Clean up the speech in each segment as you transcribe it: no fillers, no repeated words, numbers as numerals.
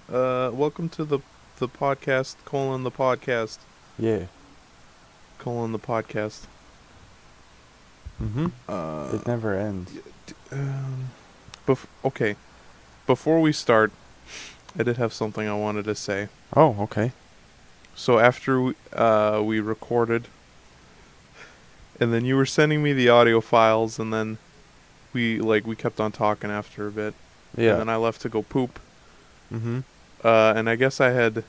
Welcome to the podcast, the podcast, Yeah. the podcast. Mm-hmm. Uh, It never ends. okay. Before we start, I did have something I wanted to say. Oh, okay. So after we recorded, and then you were sending me the audio files, and then we kept on talking after a bit. Yeah. And then I left to go poop. Mm-hmm. And I guess I had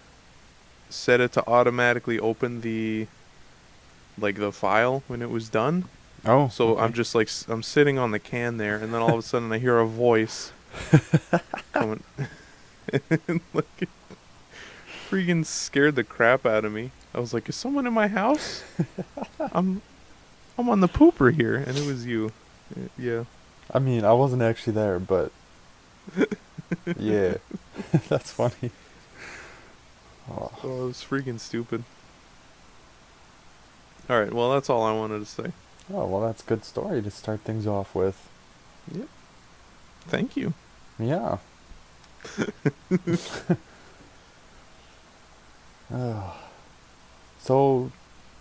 set it to automatically open the file when it was done. Oh. So okay. I'm just I'm sitting on the can there, and then all of a sudden I hear a voice coming, and it freaking scared the crap out of me. I was like, "Is someone in my house?" I'm on the pooper here, and it was you. Yeah. I mean, I wasn't actually there, but yeah, that's funny. Oh, it was freaking stupid. All right. Well, that's all I wanted to say. Oh, well, that's a good story to start things off with. Yep. Thank you. Yeah. So,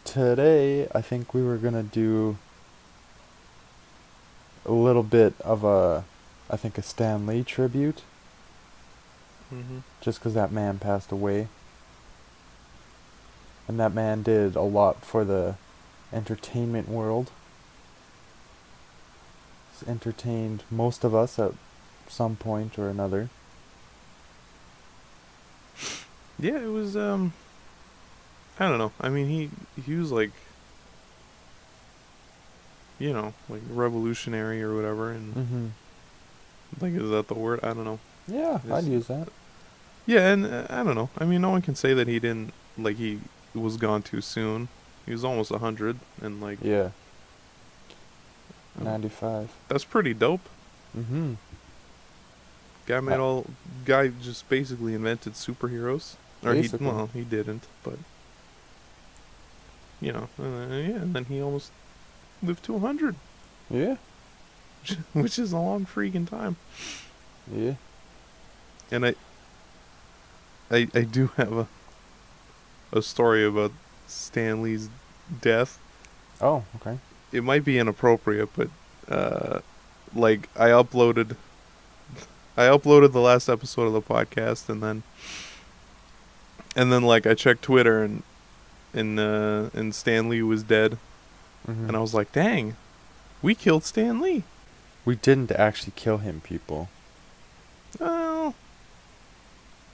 today, I think we were gonna do a little bit of a Stan Lee tribute, Mm-hmm. just 'cause that man passed away. And that man did a lot for the entertainment world. He's entertained most of us at some point or another. Yeah, it was I don't know. I mean, he was revolutionary or whatever, and Mm-hmm. is that the word? I don't know. Yeah, I'd use that. Yeah, and I don't know. I mean, no one can say that he didn't he was gone too soon. He was almost 100, and Yeah. 95. that's pretty dope. Mm-hmm. Guy just basically invented superheroes, or Basically. he didn't, but yeah, and then he almost lived to 100, Yeah. which is a long freaking time. Yeah. And I do have a story about Stan Lee's death. Oh, okay. It might be inappropriate, but I uploaded the last episode of the podcast, and then I checked Twitter, and Stan Lee was dead, Mm-hmm. and I was like, dang, we killed Stan Lee. We didn't actually kill him, people. Well,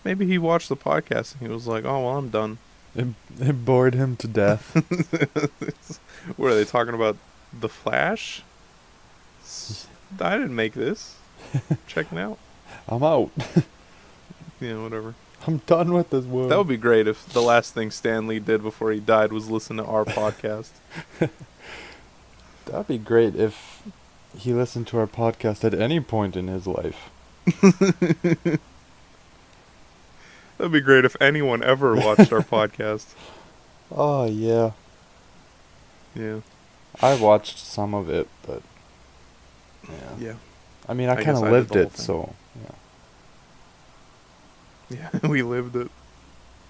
maybe he watched the podcast and he was like, oh well, I'm done. It bored him to death. What are they talking about? The Flash? I didn't make this. Checking out. I'm out. Whatever. I'm done with this world. That would be great if the last thing Stan Lee did before he died was listen to our podcast. That'd be great if he listened to our podcast at any point in his life. That'd be great if anyone ever watched our podcast. Oh, yeah. Yeah. I watched some of it, but yeah. Yeah. I mean, I kind guess of I did lived the whole it, thing. so yeah. Yeah, we lived it.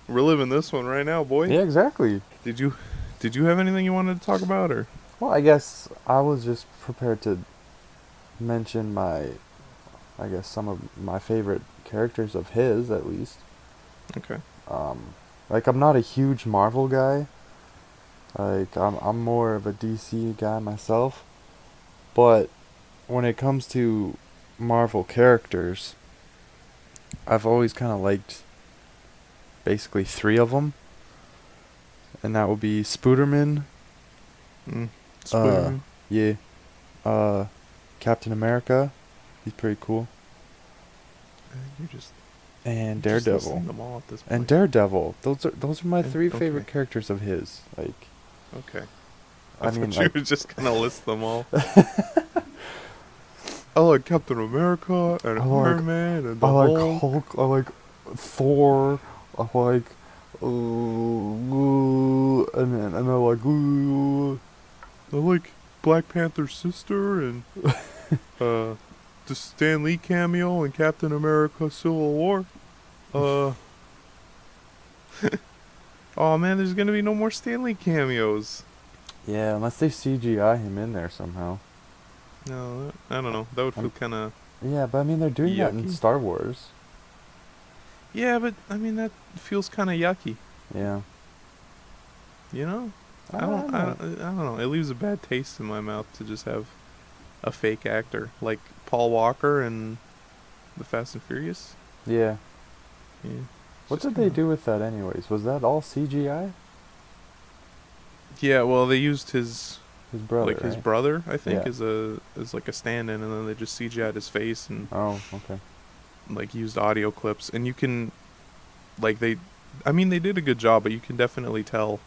We're living this one right now, boy. Yeah, exactly. Did you have anything you wanted to talk about, or? Well, I guess I was just prepared to mention some of my favorite characters of his, at least. Okay. I'm not a huge Marvel guy. I'm more of a DC guy myself. But when it comes to Marvel characters, I've always kind of liked basically 3 of them. And that would be Spooderman. Spider-Man. Yeah. Captain America. He's pretty cool. You're just And just Daredevil. listing them all at this point. And Daredevil. Those are my 3 okay. favorite characters of his. Okay. I mean, thought you were just gonna list them all. I like Captain America and Iron Man and the I like Hulk. Hulk. I like Thor. I like and I like I like Black Panther's sister and the Stan Lee cameo in Captain America Civil War. Uh. Oh man, there's gonna be no more Stanley cameos. Yeah, unless they CGI him in there somehow. No, I don't know. That would feel Um, kind of yeah, but I mean they're doing that in yucky. Star Wars. Yeah, but I mean that feels kind of yucky. Yeah. You know? I don't know. I don't know. It leaves a bad taste in my mouth to just have a fake actor like Paul Walker and the Fast and Furious. Yeah. Yeah. It's What just did they kind of. do with that anyways? Was that all CGI? Yeah, well, they used his His brother, like his right? brother, I think, Yeah. as like a stand-in, and then they just CGI'd his face and Oh, okay. like used audio clips, and you can like I mean, they did a good job, but you can definitely tell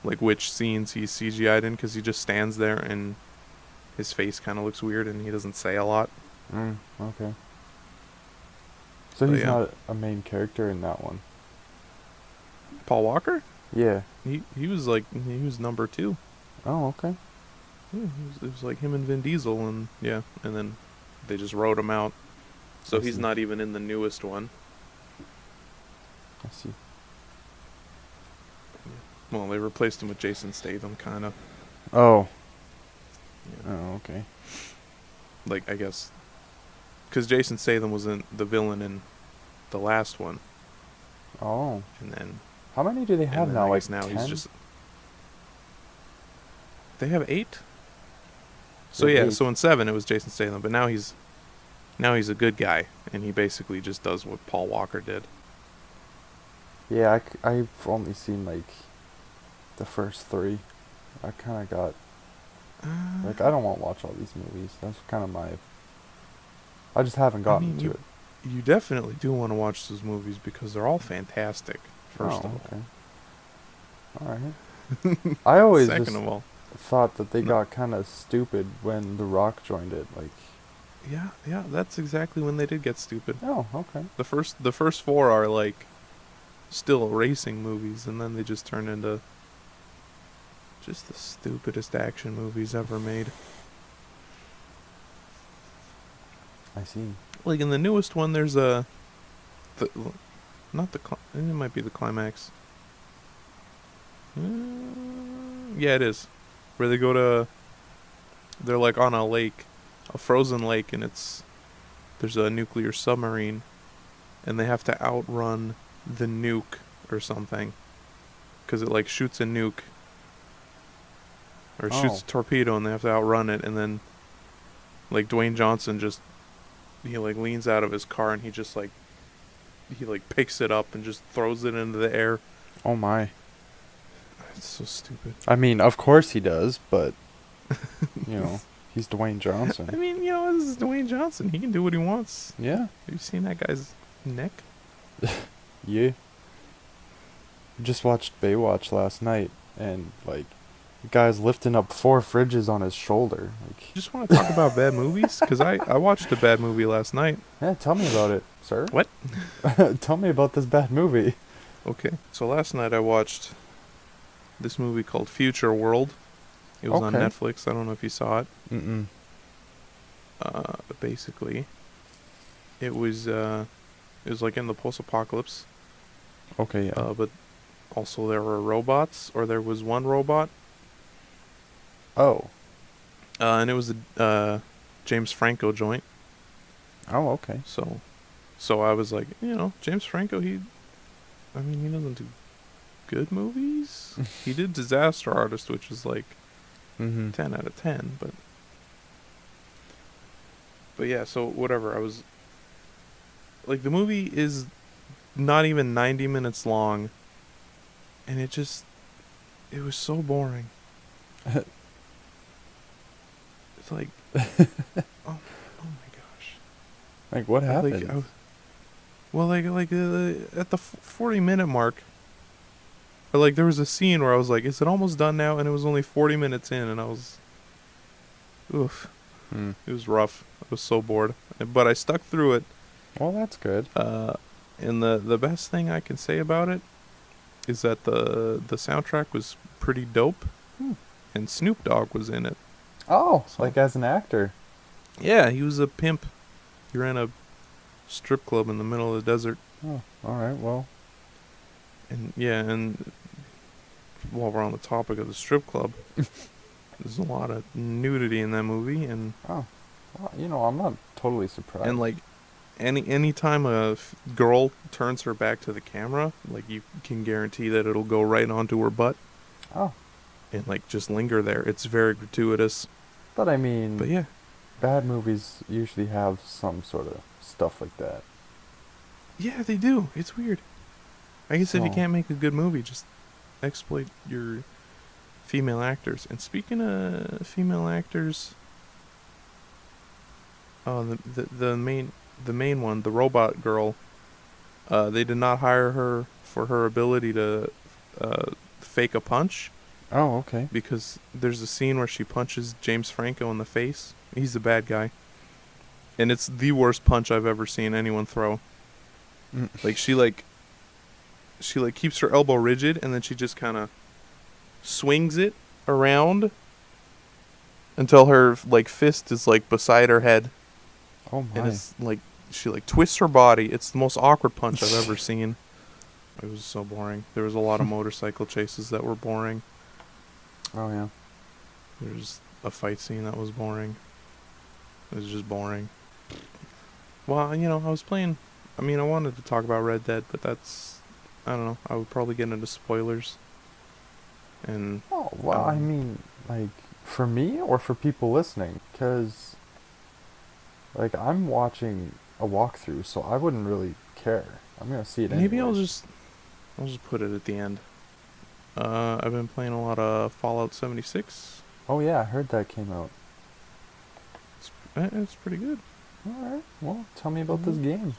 like which scenes he's CGI'd in because he just stands there and his face kind of looks weird and he doesn't say a lot. Okay. So But he's yeah, not a main character in that one. Paul Walker, Yeah. he was like he was number two. Oh, okay. Yeah, it was like him and Vin Diesel, and yeah, and then they just wrote him out. So I he's see. not even in the newest one. I see. Well, they replaced him with Jason Statham, kind of. Oh. Yeah. Oh, okay. Like, I guess, because Jason Statham was in the villain in the last one, Oh. and then How many do they have now? I Like guess now 10? he's just. They have 8. So They have yeah, 8. so in 7 it was Jason Statham, but now he's a good guy, and he basically just does what Paul Walker did. Yeah, I've only seen like the first 3. I kind of got like I don't want to watch all these movies. That's kind of my. I just haven't I gotten mean, to it. you definitely do want to watch those movies because they're all fantastic. First Oh, of all, okay. All right. I always second just of all, thought that they no, got kind of stupid when The Rock joined it. Like, yeah, that's exactly when they did get stupid. oh, okay. The first 4 are like still racing movies, and then they just turn into just the stupidest action movies ever made. I see. Like in the newest one, there's the not the it might be the climax. Yeah, it is, where they're like on a lake, a frozen lake, and there's a nuclear submarine, and they have to outrun the nuke or something, because it like shoots a nuke or shoots Oh, a torpedo, and they have to outrun it, and then like Dwayne Johnson just he like leans out of his car and he like picks it up and just throws it into the air. oh my. It's so stupid. I mean, of course he does, but you know, he's Dwayne Johnson. I mean, this is Dwayne Johnson. He can do what he wants. Yeah. Have you seen that guy's neck? Yeah. Just watched Baywatch last night, and like, the guy's lifting up 4 fridges on his shoulder. Like, Just want to talk about bad movies? Because I watched a bad movie last night. yeah, tell me about it, sir. What? Tell me about this bad movie. Okay. So last night I watched this movie called Future World. It was on Okay. Netflix. I don't know if you saw it. Mm-mm. But basically, it was like in the post-apocalypse. Okay, yeah. But also there were robots, or there was one robot. Oh. And it was a James Franco joint. Oh, okay. So I was like, James Franco, he doesn't do good movies. He did Disaster Artist, which is like Mm-hmm. 10 out of 10, but yeah, so whatever. I was like, the movie is not even 90 minutes long, and it was so boring. It's like, oh my gosh. Like, what happened? Like, well, like at the 40-minute mark, or like there was a scene where I was like, is it almost done now? And it was only 40 minutes in, and I was, oof. Mm. It was rough. I was so bored, but I stuck through it. Well, that's good. And the best thing I can say about it is that the soundtrack was pretty dope, and Snoop Dogg was in it. Oh, So- like as an actor. Yeah, he was a pimp. He ran a strip club in the middle of the desert. Oh, all right. Well, And yeah, and while we're on the topic of the strip club, there's a lot of nudity in that movie, oh, well, I'm not totally and surprised. like any time a girl turns her back to the camera, like you can guarantee that it'll go right onto her butt Oh, and like just linger there. It's very gratuitous. but I But mean, yeah, bad movies usually have some sort of stuff like that. yeah, they do. It's weird. I guess if you So, can't make a good movie, just exploit your female actors. And speaking of female actors, the main one, the robot girl, they did not hire her for her ability to fake a punch, oh, okay. because there's a scene where she punches James Franco in the face. He's the bad guy, and it's the worst punch I've ever seen anyone throw. Mm. Like she keeps her elbow rigid, and then she just kind of swings it around until her like fist is like beside her head, Oh and my. it's like she like twists her body. It's the most awkward punch I've ever seen. It was so boring. There was a lot of motorcycle chases that were boring. Oh yeah. There's a fight scene that was boring. It was just boring. Well, I was playing. I mean, I wanted to talk about Red Dead, but that's, I don't know. I would probably get into spoilers. And Oh well, I mean, like for me or for people listening, because like I'm watching a walkthrough, so I wouldn't really care. I'm gonna see it maybe anyways. I'll just put it at the end. I've been playing a lot of Fallout 76. Oh yeah, I heard that came out. It's pretty good. All right. Well, tell me about this Mhm. game.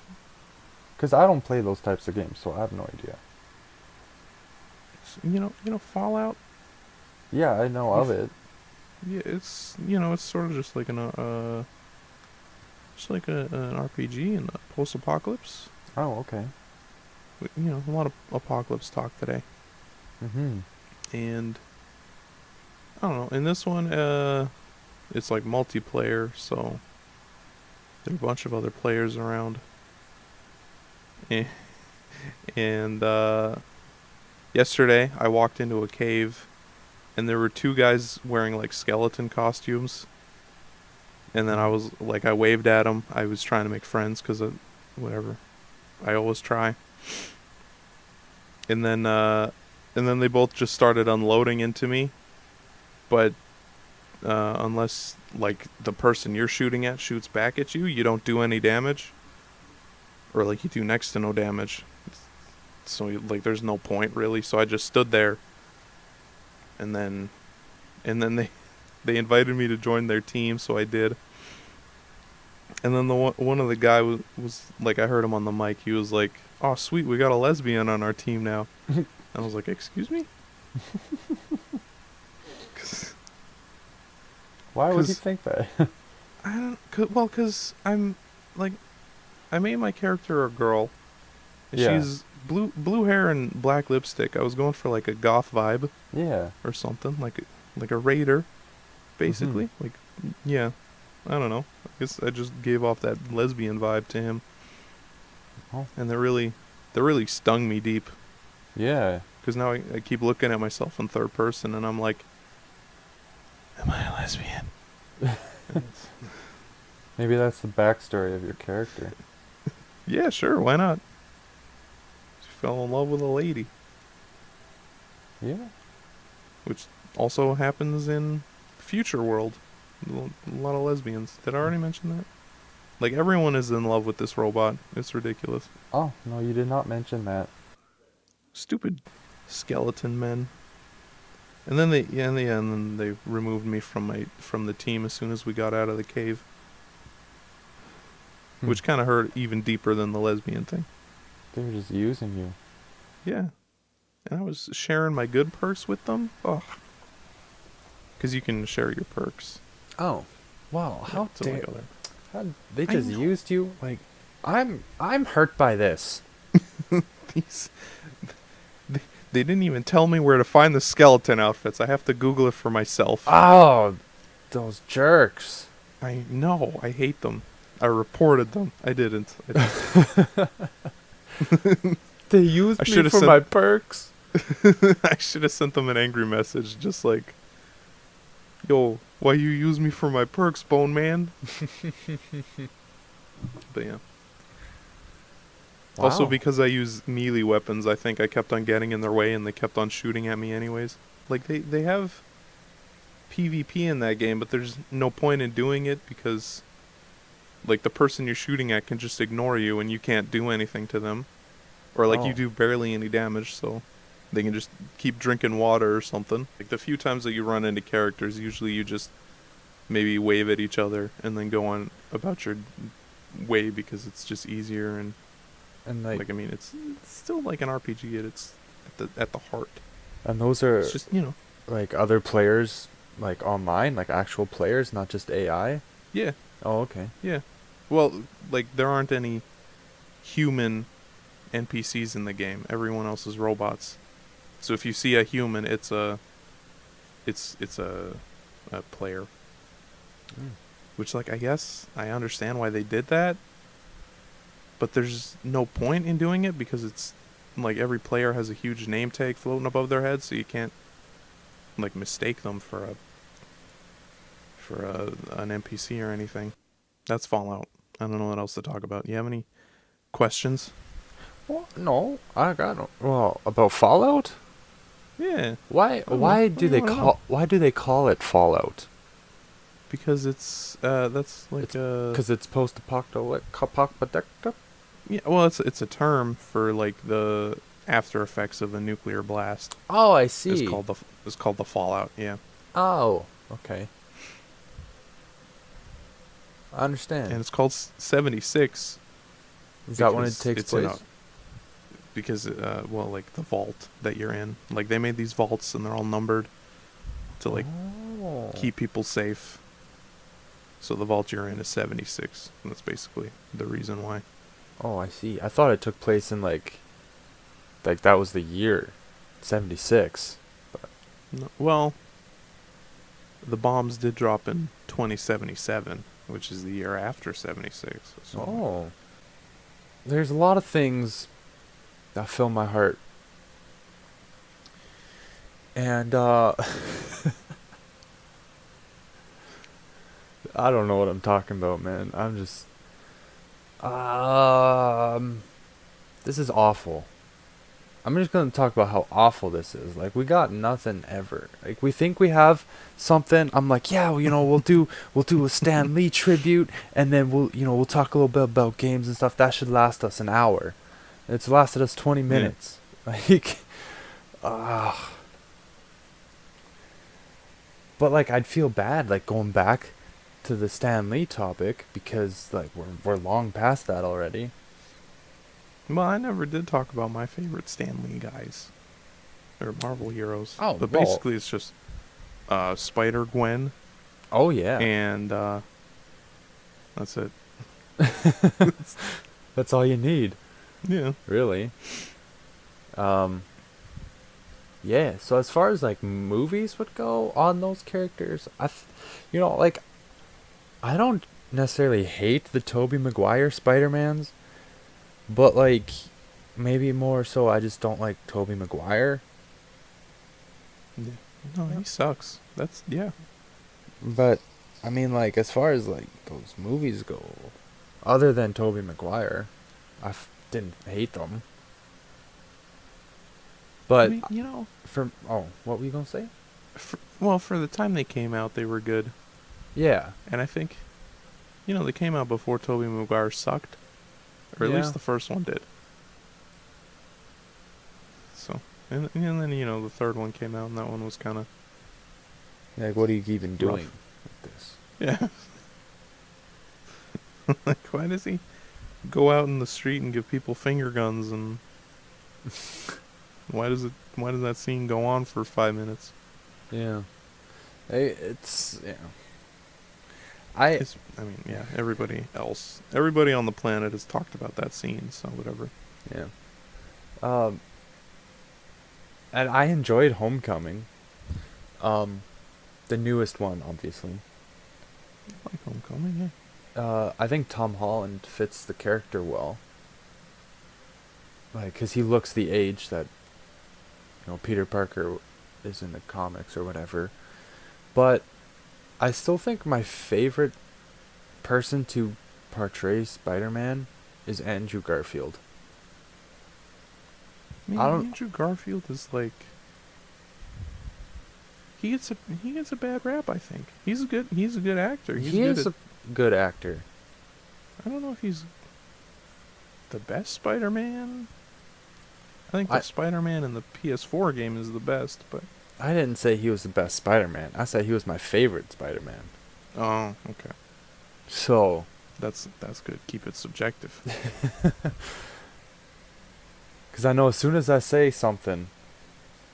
Because I don't play those types of games, so I have no idea. Fallout. Yeah, I know You of f- it. yeah, it's sort of just like an RPG in the post-apocalypse. Oh, okay. A lot of apocalypse talk today. Mm-hmm. And I don't know. In this one, it's like multiplayer, so there are a bunch of other players around. Eh, And yesterday, I walked into a cave, and there were two guys wearing like skeleton costumes. And then I was like, I waved at them. I was trying to make friends because whatever, I always try. And then they both just started unloading into me. But unless like the person you're shooting at shoots back at you, you don't do any damage, or like you do next to no damage. So like there's no point really. So I just stood there, and then they invited me to join their team, so I did. And then one of the guy was like, I heard him on the mic. He was like, "Oh sweet, we got a lesbian on our team now." And I was like, "Excuse me?" Why would you Because think that? I don't. Because I'm like, I made my character a girl. And Yeah. she's blue hair and black lipstick. I was going for like a goth vibe Yeah. or something, like a raider, Mm-hmm. basically. Like, yeah, I don't know. I guess I just gave off that lesbian vibe to him, Oh. and that really stung me deep. Yeah. Because now I keep looking at myself in third person, and I'm like, am I a lesbian? And Maybe that's the backstory of your character. yeah, sure, why not? She fell in love with a lady, Yeah. which also happens in Future World. A lot of lesbians. Did I already mention that? Like everyone is in love with this robot. It's ridiculous. Oh, no, you did not mention that. Stupid skeleton men. And then they removed me from the team as soon as we got out of the cave, Hmm. which kind of hurt even deeper than the lesbian thing. They were just using you. Yeah, and I was sharing my good perks with them. Oh, because you can share your perks. Oh. Wow, Yeah, to like other. they I just know. used you? Like, I'm hurt by this. These they didn't even tell me where to find the skeleton outfits. I have to Google it for myself. Oh, those jerks. I know. I hate them. I reported them. I didn't. They used I me should have for sent. my perks. I should have sent them an angry message, just like, "Yo, why you use me for my perks, Bone Man?" But yeah. Also, Wow. because I use melee weapons, I think I kept on getting in their way, and they kept on shooting at me anyways. Like they have PvP in that game, but there's no point in doing it because like the person you're shooting at can just ignore you, and you can't do anything to them, or like you Oh. do barely any damage, so they can just keep drinking water or something. Like the few times that you run into characters, usually you just maybe wave at each other and then go on about your way because it's just easier. And And like, like I mean, it's still like an RPG at its at the heart. and those are It's just, you know. like other players, like online, like actual players, not just AI. Yeah, Oh, okay. yeah. Well, like there aren't any human NPCs in the game. Everyone else is robots. So if you see a human, it's a player. Mm. Which, like, I guess I understand why they did that, but there's no point in doing it because it's like every player has a huge name tag floating above their head, so you can't like mistake them for an NPC or anything. That's Fallout. I don't know what else to talk about. You have any questions? Well, no, I got no. Well, about Fallout. Yeah. Why? I don't know. Why I do they don't know. call? Why do they call it Fallout? Because it's that's like Because it's post-apocalyptic. yeah, well it's a term for like the after effects of a nuclear blast. Oh, I It's see. called the fallout, yeah. Oh, okay. I And understand. it's called 76 Is that when it because takes it's in place? because well, like the vault that you're in. Like they made these vaults and they're all numbered to like Oh. keep people safe. So the vault you're in is 76. And that's basically the reason why. Oh, I see. I thought it took place in like that was the year, 76. No, well, the bombs did drop in 2077, which is the year after 76. So Oh. There's a lot of things that fill my heart. And I don't know what I'm talking about, man. I'm just this is awful. I'm just gonna talk about how awful this is. Like we got nothing ever. Like we think we have something. I'm like, yeah, well, we'll do a Stan Lee tribute, and then we'll talk a little bit about games and stuff. That should last us an hour. It's lasted us 20 minutes. Like, ah. But like I'd feel bad like going back to the Stan Lee topic because like we're long past that already. well, I never did talk about my favorite Stan Lee guys or Marvel heroes. Oh, But well. basically, it's just Spider Gwen Oh yeah. and that's it. That's all you need, Yeah. really. Yeah, so as far as like movies would go on those characters, like I don't necessarily hate the Tobey Maguire Spider-Mans, but like maybe more so I just don't like Tobey Maguire. Yeah. No, he sucks. That's yeah. But I mean like as far as like those movies go, other than Tobey Maguire, didn't hate them. But I mean, you know, what were you gonna say? for the time they came out, they were good, Yeah. and I think, they came out before Tobey Maguire sucked, or at Yeah. least the first one did. So, and then the third one came out, and that one was kind of Like, what are you even rough. doing with this? Yeah. Like, why does he go out in the street and give people finger guns, and why does that scene go on for 5 minutes? Yeah. It's yeah. I mean, yeah, everybody on the planet has talked about that scene, so whatever. Yeah. And I enjoyed Homecoming. The newest one, obviously. Like Homecoming, yeah. I think Tom Holland fits the character well. like, because he looks the age that, Peter Parker is in the comics or whatever. But I still think my favorite person to portray Spider-Man is Andrew Garfield. Man, I don't. Andrew Garfield is like he gets a bad rap. I think he's a good actor. He's He good is at, a good actor. I don't know if he's the best Spider-Man. I think the Spider-Man in the PS4 game is the best, but I didn't say he was the best Spider-Man. I said he was my favorite Spider-Man. oh, okay, So, that's good. Keep it subjective. because I know as soon as I say something,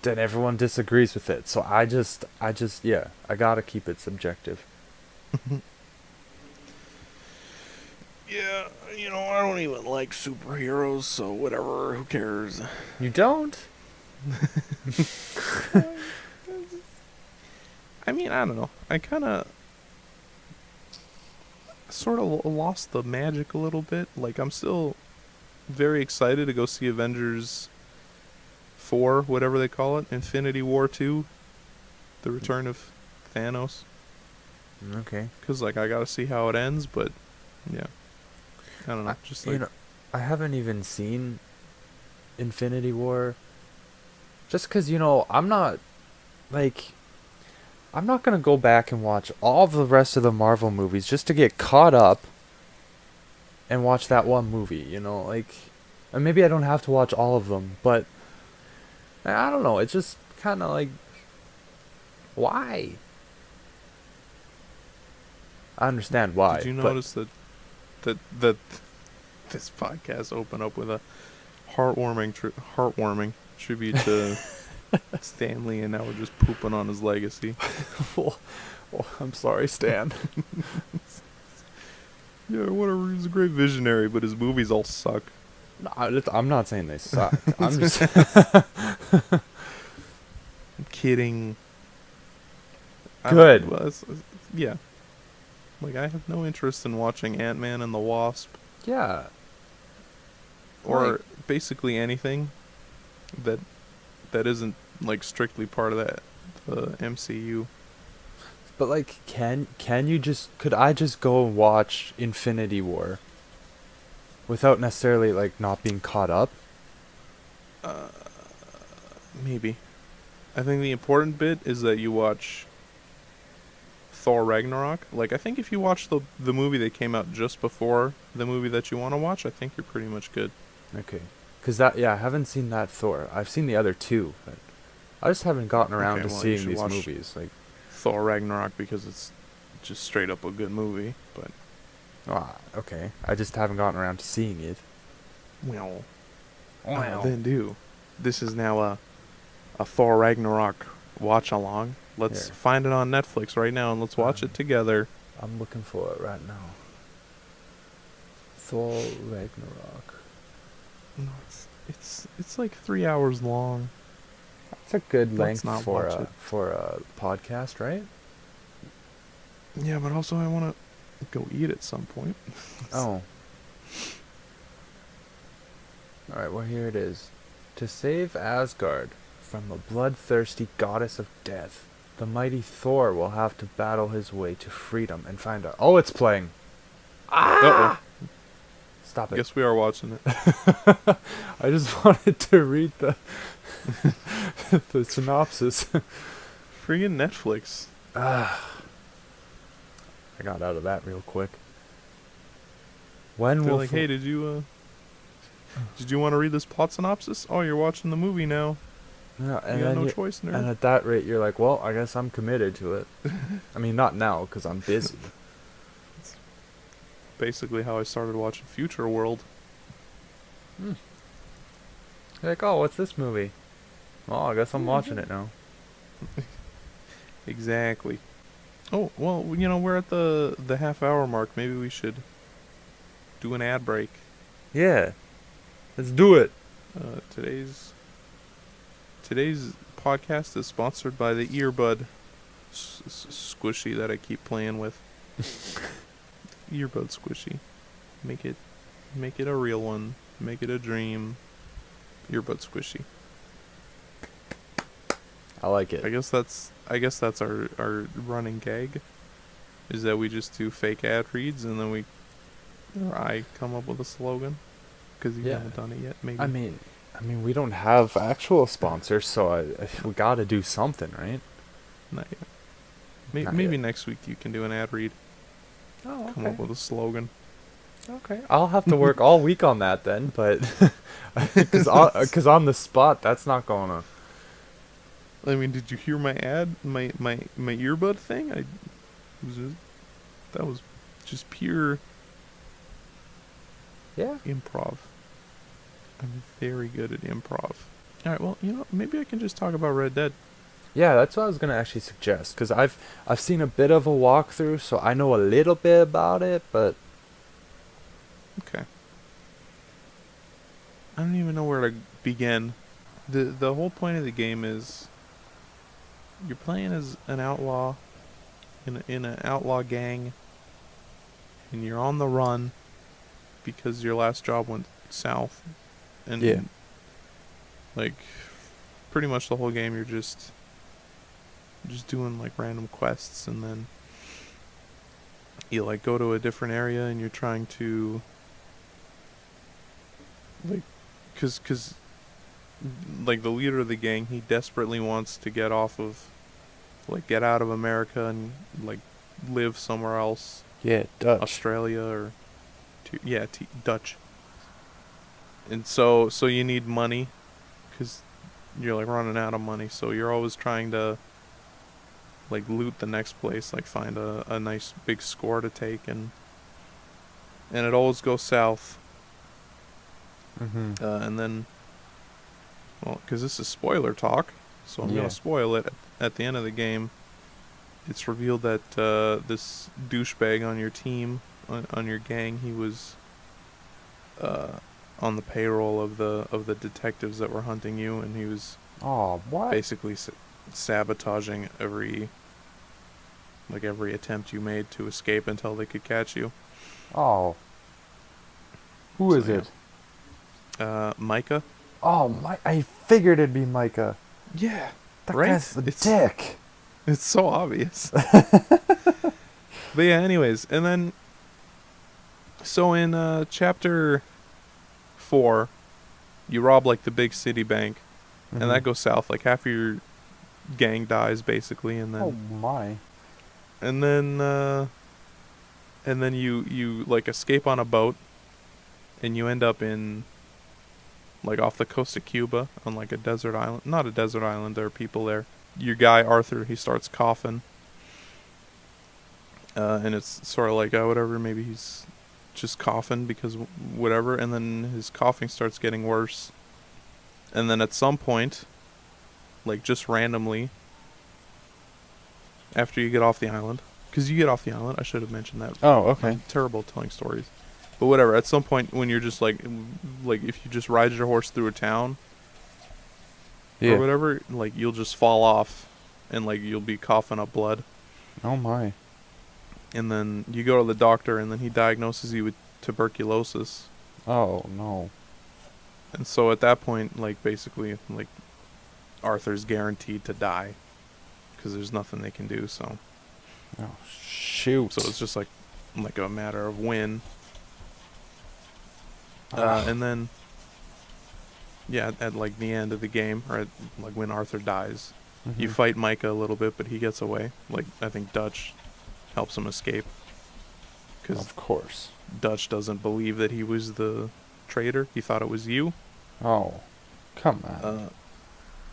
then everyone disagrees with it. So I just, yeah, I gotta keep it subjective. Yeah, I don't even like superheroes, so whatever. Who cares? You don't? I mean, I don't know. I kind of sort of lost the magic a little bit. Like, I'm still very excited to go see Avengers 4, whatever they call it, Infinity War 2, the return of Thanos. Okay. Because, like, I got to see how it ends, but, yeah. I don't know. Just like, I haven't even seen Infinity War. Just because, I'm not gonna go back and watch all the rest of the Marvel movies just to get caught up and watch that one movie, and maybe I don't have to watch all of them, but I don't know, it's just kind of like, why? I understand why. did you notice that this podcast opened up with a heartwarming tribute to Stan Lee, and now we're just pooping on his legacy. well, I'm sorry, Stan. Yeah, whatever. He's a great visionary, but his movies all suck. No, I'm not saying they suck. I'm just I'm kidding. Good. Yeah. Like, I have no interest in watching Ant-Man and the Wasp, yeah. or Like, basically anything that isn't like strictly part of the MCU. but like, could I just go and watch Infinity War without necessarily like not being caught up? Maybe. I think the important bit is that you watch Thor Ragnarok. Like, I think if you watch the movie that came out just before the movie that you want to watch, I think you're pretty much good. Okay. Cause I haven't seen that Thor. I've seen the other two, but I just haven't gotten around Okay, to well, you seeing should these watch movies. Like, Thor Ragnarok, because it's just straight up a good movie, but okay, I just haven't gotten around to seeing it. well, Well. then do. This is now a Thor Ragnarok watch along. Let's Here. find it on Netflix right now and let's watch it together. I'm looking for it right now. Thor Ragnarok. No, it's like 3 hours long. That's a good Let's length not for watch a it. podcast, right? Yeah, but also I want to go eat at some point. Oh. Alright, well, here it is. To save Asgard from the bloodthirsty goddess of death, the mighty Thor will have to battle his way to freedom and find out. Oh, it's playing. Uh-oh. Stop I it. guess we are watching it. I just wanted to read the the synopsis. Friggin' Netflix. I got out of that real quick. When They're will like, hey, did you want to read this plot synopsis? Oh, you're watching the movie now. Yeah, You got no choice, nerd. and at that rate, you're like, well, I guess I'm committed to it. I mean, not now, because I'm busy. Basically how I started watching Future World. You're like, oh, what's this movie? Well, I guess I'm watching it now. Exactly. Oh, well, we're at the half-hour mark. Maybe we should do an ad break. Yeah. Let's do it. Today's podcast is sponsored by the earbud squishy that I keep playing with. Earbud squishy. Make it a real one. Make it a dream. earbud squishy. I like it. I guess that's our running gag, is that we just do fake ad reads and then I come up with a slogan, because you haven't done it yet. Maybe. I mean, we don't have actual sponsors, so we got to do something, right? Not yet. Not Maybe yet. next week you can do an ad read. Oh, okay. Come up with a slogan. Okay. I'll have to work all week on that then, but because on the spot, that's not gonna. I mean, did you hear my ad? My earbud thing? That was just pure Yeah. improv. I'm very good at improv. All right, well, maybe I can just talk about Red Dead. Yeah, that's what I was gonna actually suggest, because I've seen a bit of a walkthrough, so I know a little bit about it, but Okay. I don't even know where to begin. The whole point of the game is you're playing as an outlaw in an outlaw gang, and you're on the run because your last job went south, and like pretty much the whole game you're just doing like random quests, and then you like go to a different area and you're trying to like cuz like the leader of the gang, he desperately wants to get out of America and like live somewhere else, yeah, Dutch. Australia or Dutch. And so you need money cuz you're like running out of money, so you're always trying to like loot the next place, like find a nice big score to take, and it always goes south. Mm-hmm. And then, well, because this is spoiler talk, so I'm gonna spoil it. At the end of the game, it's revealed that this douchebag on your team, on your gang, he was on the payroll of the detectives that were hunting you, and he was basically sabotaging every attempt you made to escape until they could catch you. Oh. Who is it? Mico. Oh, I figured it'd be Micah. Yeah. That right? guy's a dick. It's so obvious. But yeah, anyways, and then so in chapter 4, you rob like the big city bank, and that goes south. Like half of your gang dies basically, and then my. And then you like escape on a boat, and you end up in like off the coast of Cuba on like a desert island. Not a desert island, there are people there. Your guy Arthur, he starts coughing. And it's sort of like, whatever, maybe he's just coughing because whatever, and then his coughing starts getting worse. And then at some point, like just randomly, after you get off the island, because you get off the island, I should have mentioned that. Oh, okay. I'm terrible at telling stories. But whatever, at some point when you're just like if you just ride your horse through a town or whatever, like you'll just fall off and like you'll be coughing up blood. Oh my. And then you go to the doctor, and then he diagnoses you with tuberculosis. Oh no. And so at that point, like basically, like Arthur's guaranteed to die because there's nothing they can do. So. Oh shoot. So it's just like a matter of when. And then, at like the end of the game, or like when Arthur dies, you fight Micah a little bit, but he gets away. Like I think Dutch helps him escape. Cause of course. Dutch doesn't believe that he was the traitor. He thought it was you. Oh, come on.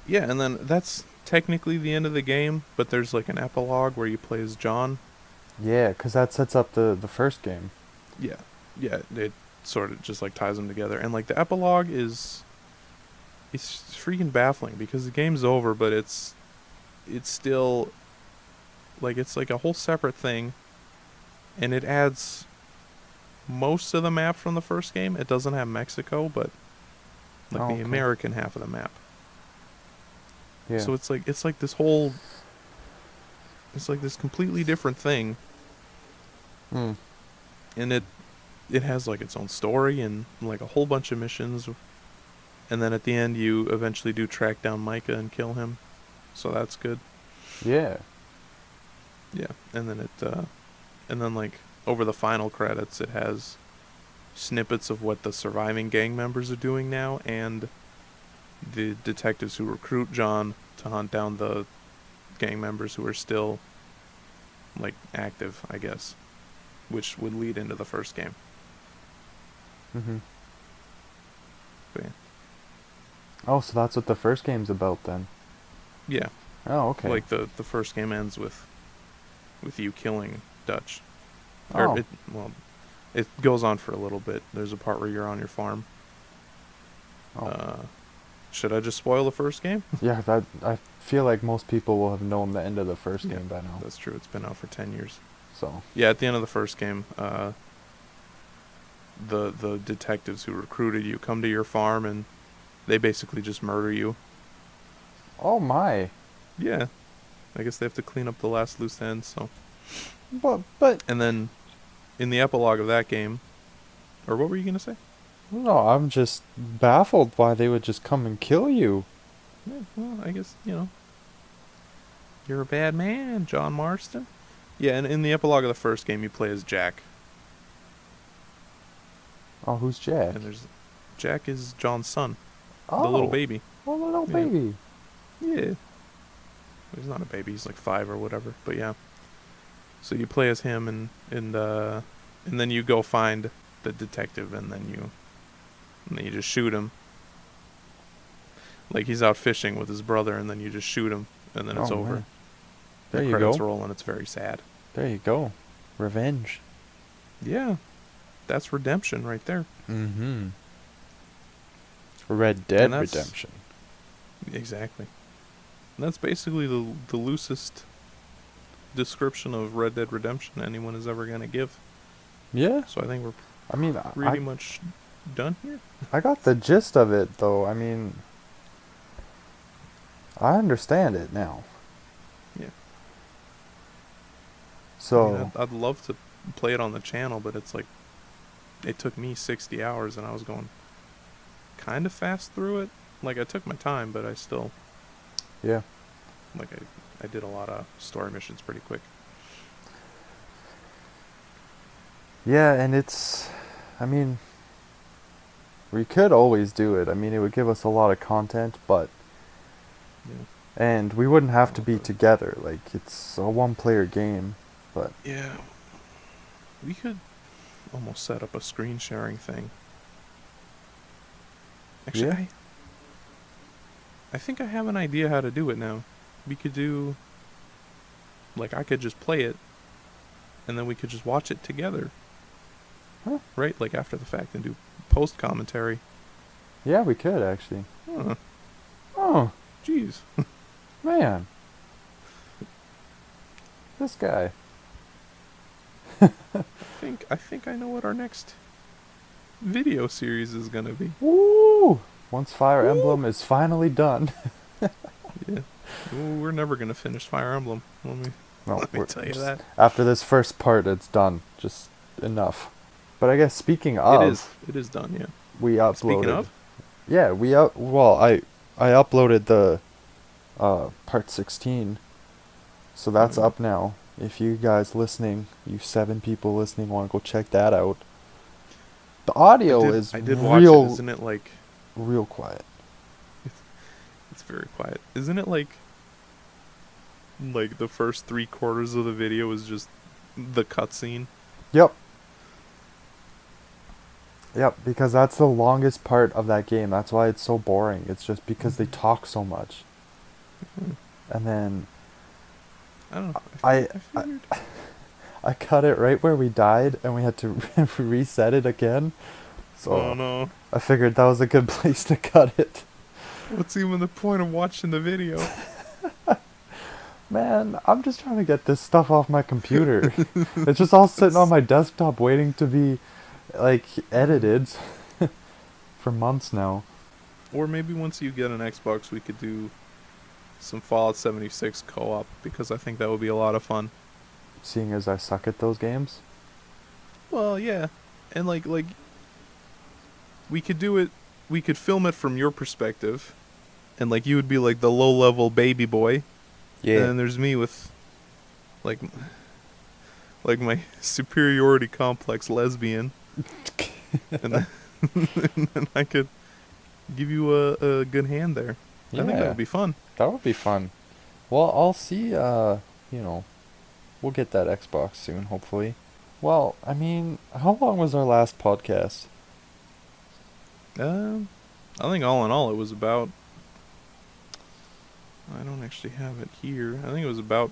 Yeah, and then that's technically the end of the game, but there's like an epilogue where you play as John. Yeah, because that sets up the first game. Yeah, it sort of just like ties them together, and like the epilogue it's freaking baffling because the game's over, but it's still like it's like a whole separate thing, and it adds most of the map from the first game. It doesn't have Mexico, but like the American half of the map. Yeah. So it's like this completely different thing. Hmm. And it has like its own story and like a whole bunch of missions. And then at the end, you eventually do track down Micah and kill him. So that's good. Yeah. Yeah. And then like, over the final credits, it has snippets of what the surviving gang members are doing now, and the detectives who recruit John to hunt down the gang members who are still, like, active, I guess, which would lead into the first game. Mm-hmm. But yeah. Oh, so that's what the first game's about then. Yeah. Oh, okay. Like, the first game ends with you killing Dutch. Oh. It goes on for a little bit. There's a part where you're on your farm. Oh. Should I just spoil the first game? Yeah, I feel like most people will have known the end of the first game by now. That's true. It's been out for 10 years. So. Yeah, at the end of the first game, the detectives who recruited you come to your farm and they basically just murder you. Oh my. Yeah. I guess they have to clean up the last loose ends, so. But. And then, in the epilogue of that game, or what were you gonna say? No, I'm just baffled why they would just come and kill you. Yeah, well, I guess, you're a bad man, John Marston. Yeah, and in the epilogue of the first game, you play as Jack. Oh, who's Jack? And Jack is John's son, Oh. the little baby. Oh, the little Yeah. baby. Yeah. He's not a baby, he's like 5 or whatever, but yeah. So you play as him, and then you go find the detective, and then you just shoot him. Like, he's out fishing with his brother, and then you just shoot him, and then it's over. Man. There The you credits go. roll, and it's very sad. There you go. Revenge. Yeah. That's redemption right there. Mm-hmm. Red Dead that's- Redemption. Exactly. And that's basically the loosest description of Red Dead Redemption anyone is ever going to give. Yeah. So I think we're I mean, pretty much done here. I got the gist of it, though. I mean, I understand it now. Yeah. So, I mean, I'd love to play it on the channel, but it's like, it took me 60 hours, and I was going kind of fast through it. Like, I took my time, but I still, yeah. like, I did a lot of story missions pretty quick. Yeah, and I mean, we could always do it. I mean, it would give us a lot of content, but, Yeah. and we wouldn't have to be together. Like, it's a one-player game, but, Yeah. We could almost set up a screen sharing thing. Actually, Yeah. I think I have an idea how to do it now. We could do, like, I could just play it, and then we could just watch it together. Huh? Right? Like, after the fact, and do post commentary. yeah, we could, actually. Huh. Oh, Jeez. man. This guy. I think I know what our next video series is gonna be. Woo! Once Fire Emblem is finally done. Yeah. Ooh, we're never gonna finish Fire Emblem. Let me tell you just- that. After this first part, it's done. Just enough. But I guess speaking of, It is done, yeah. we uploaded. Speaking of? Yeah, I uploaded the part 16. So that's Mhm. up now. If you guys listening, you 7 people listening, want to go check that out. The audio is I did watch real, it. Isn't it like, real quiet. it's very quiet. Isn't it like the first 3/4 of the video is just the cutscene? Yep. Yep, because that's the longest part of that game. That's why it's so boring. It's just because they talk so much. Mhm. And then I don't know. I figured. I cut it right where we died, and we had to reset it again. So Oh no. I figured that was a good place to cut it. What's even the point of watching the video? Man, I'm just trying to get this stuff off my computer. It's just all sitting on my desktop waiting to be, like, edited for months now. Or maybe once you get an Xbox, we could do some Fallout 76 co-op, because I think that would be a lot of fun. Seeing as I suck at those games. Well, yeah. And like we could do it we could film it from your perspective, and like you would be like the low level baby boy, and Yeah. then there's me with like my superiority complex lesbian, and then, and then I could give you a good hand there. I think that Yeah. would be fun. That would be fun. Well, I'll see, we'll get that Xbox soon, hopefully. Well, I mean, how long was our last podcast? I think all in all it was about. I don't actually have it here. I think it was about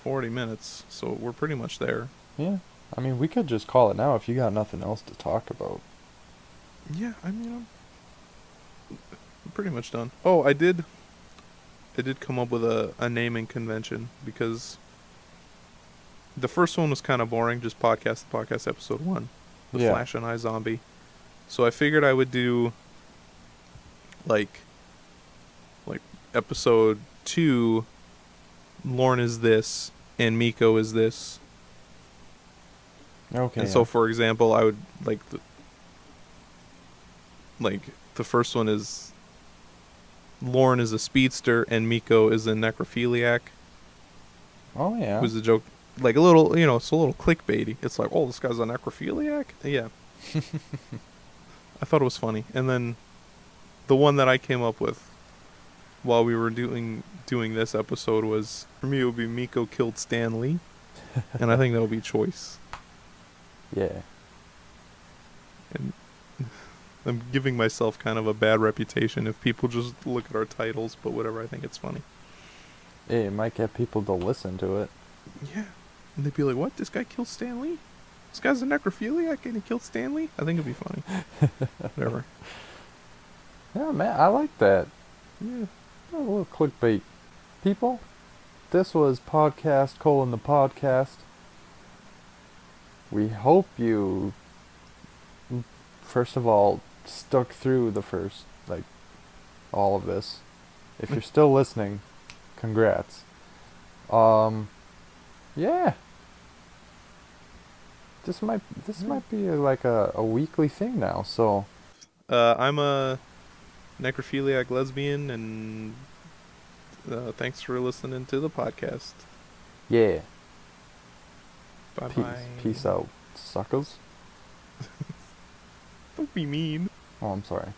40 minutes, so we're pretty much there. Yeah. I mean, we could just call it now if you got nothing else to talk about. Yeah, I mean, I'm pretty much done. Oh, I did come up with a naming convention because the first one was kind of boring, just podcast episode 1, the Yeah. Flash and I Zombie. So I figured I would do like episode 2, Lorne is this and Mico is this. Okay. And so for example, I would the first one is Lorne is a speedster and Mico is a necrophiliac. Oh, yeah. Was a joke, like a little, it's a little clickbaity. It's like, oh, this guy's a necrophiliac. Yeah, I thought it was funny. And then the one that I came up with while we were doing this episode was, for me, it would be Mico killed Stan Lee, and I think that would be choice. Yeah. And I'm giving myself kind of a bad reputation if people just look at our titles, but whatever. I think it's funny. It might get people to listen to it. Yeah, and they'd be like, "What? This guy killed Stan Lee? This guy's a necrophiliac and he killed Stan Lee?" I think it'd be funny. Whatever. Yeah, man, I like that. Yeah. A little clickbait. People, this was podcast : the podcast. We hope you, first of all, stuck through the first, all of this. If you're still listening, congrats. Yeah. This might be like a weekly thing now, so. I'm a necrophiliac lesbian, and thanks for listening to the podcast. Yeah. Bye Peace. bye. Peace out, suckers. Don't be mean. Oh, I'm sorry.